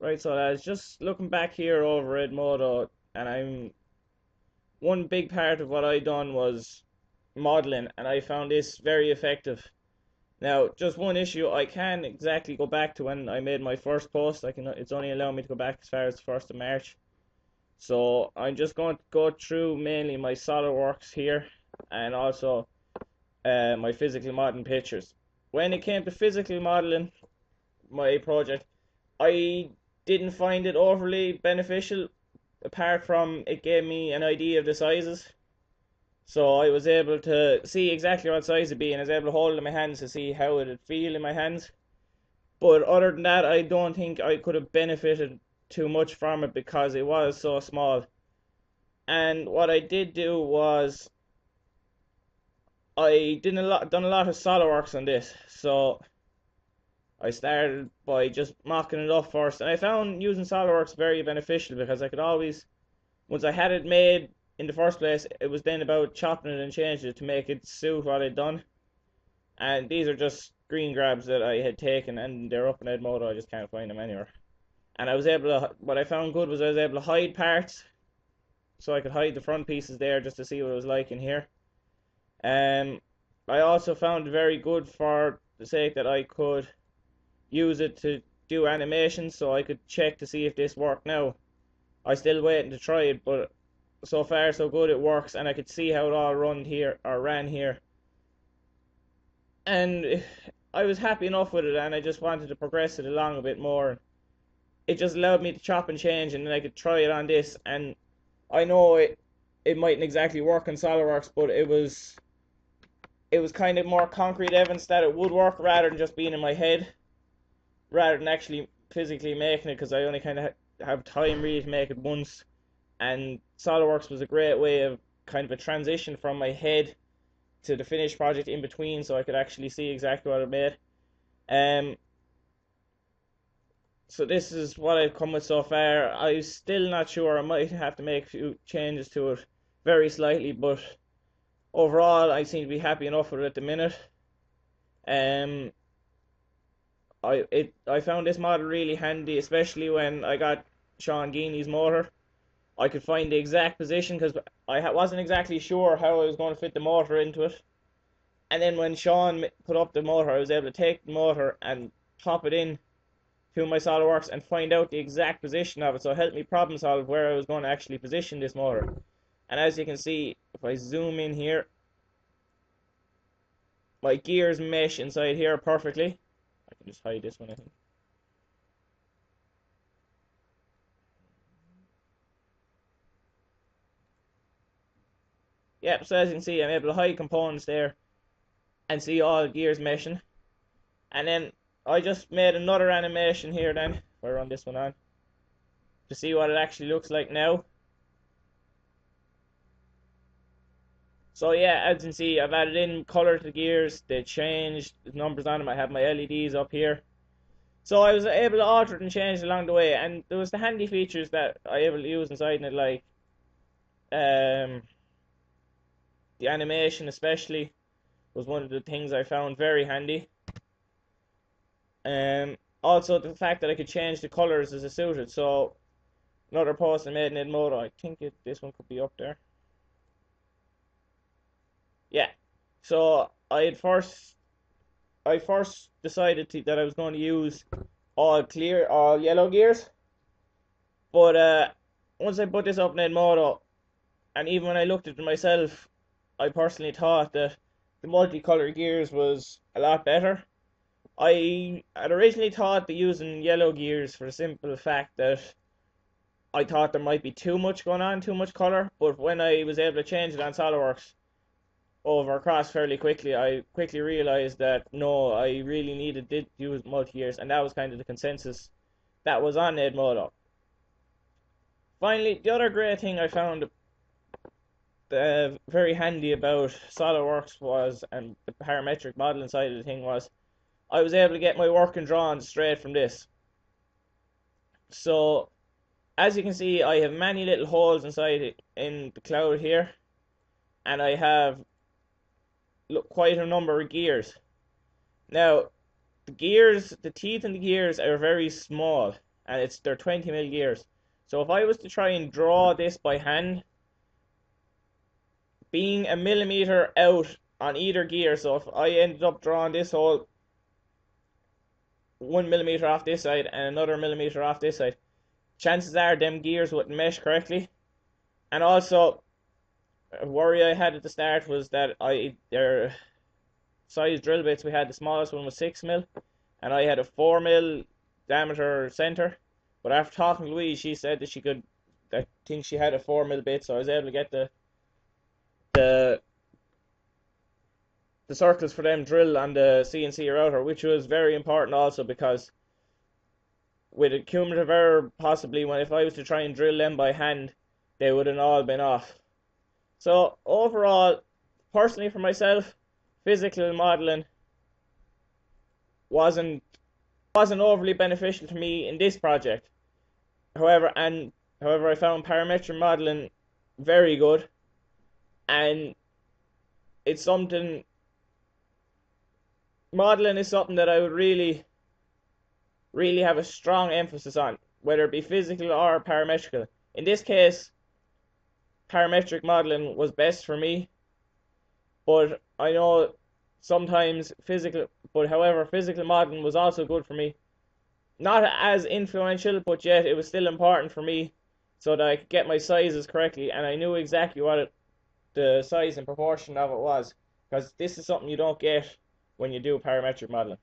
Right, so I was just looking back here over Edmodo, and one big part of what I done was modeling, and I found this very effective. Now, just one issue, I can't exactly go back to when I made my first post. It's only allowing me to go back as far as the 1st of March. So I'm just going to go through mainly my SolidWorks here, and also my physical modeling pictures. When it came to physical modeling, my project, I didn't find it overly beneficial, apart from it gave me an idea of the sizes. So I was able to see exactly what size it'd be, and I was able to hold it in my hands to see how it'd feel in my hands. But other than that, I don't think I could have benefited too much from it because it was so small. And what I did do was I done a lot of SolidWorks on this. So I started by just mocking it up first, and I found using SolidWorks very beneficial because I could always, once I had it made in the first place, it was then about chopping it and changing it to make it suit what I'd done. And these are just screen grabs that I had taken, and they're up in Edmodo. I just can't find them anywhere. And I was able to, what I found good was I was able to hide parts, so I could hide the front pieces there just to see what it was like in here. Um, I also found it very good for the sake that I could use it to do animations, so I could check to see if this worked. Now I still waiting to try it, but so far so good, it works, and I could see how it all ran here, and I was happy enough with it, and I just wanted to progress it along a bit more. It just allowed me to chop and change, and then I could try it on this. And I know it mightn't exactly work in SolidWorks, but it was kind of more concrete evidence that it would work rather than just being in my head, rather than actually physically making it, because I only kind of have time really to make it once. And SolidWorks was a great way of kind of a transition from my head to the finished project in between, so I could actually see exactly what I made. Um, so this is what I've come with so far. I'm still not sure. I might have to make a few changes to it, very slightly, but overall I seem to be happy enough with it at the minute. Um, I found this model really handy, especially when I got Sean Geeney's motor. I could find the exact position because wasn't exactly sure how I was going to fit the motor into it. And then when Sean put up the motor, I was able to take the motor and pop it in to my SolidWorks and find out the exact position of it. So it helped me problem solve where I was going to actually position this motor. And as you can see, if I zoom in here, my gears mesh inside here perfectly. I can just hide this one, I think. Yep, so as you can see, I'm able to hide components there and see all the gears meshing. And then I just made another animation here then, if I run this one on, to see what it actually looks like now. So yeah, as you can see, I've added in color to the gears. They changed the numbers on them. I have my LEDs up here. So I was able to alter it and change it along the way. And there was the handy features that I able to use inside it, like um, the animation especially was one of the things I found very handy. Also the fact that I could change the colors as it suited. So another post I made in Edmodo, I think this one could be up there. Yeah. So I first decided that I was going to use all yellow gears, but once I put this up in Edmodo, and even when I looked at it myself, I personally thought that the multicolored gears was a lot better. I had originally thought that using yellow gears for the simple fact that I thought there might be too much going on, too much color, but when I was able to change it on SolidWorks over across fairly quickly, I quickly realized that no, I really did use multi gears, and that was kind of the consensus that was on Edmodo. Finally, the other great thing I found very handy about SolidWorks was, and the parametric modeling side of the thing was, I was able to get my working drawings straight from this. So as you can see, I have many little holes inside it in the cloud here, and I have quite a number of gears. Now, the teeth in the gears are very small, and they're 20mm gears. So if I was to try and draw this by hand, being a millimeter out on either gear, so if I ended up drawing this hole 1 millimeter off this side and another millimeter off this side, chances are them gears wouldn't mesh correctly. And also, a worry I had at the start was that their size drill bits, we had the smallest one was 6mm, and I had a 4mm diameter center. But after talking to Louise, she said that I think she had a 4mm bit, so I was able to get the circles for them drilled on the CNC router, which was very important also, because with a cumulative error, possibly if I was to try and drill them by hand, they would have all been off. So overall, personally for myself, physical modeling wasn't overly beneficial to me in this project. However, I found parametric modeling very good, and it's something. Modeling is something that I would really, really have a strong emphasis on, whether it be physical or parametrical. In this case, parametric modeling was best for me, but I know sometimes however, physical modeling was also good for me. Not as influential, but yet it was still important for me so that I could get my sizes correctly, and I knew exactly what the size and proportion of it was, because this is something you don't get when you do parametric modeling.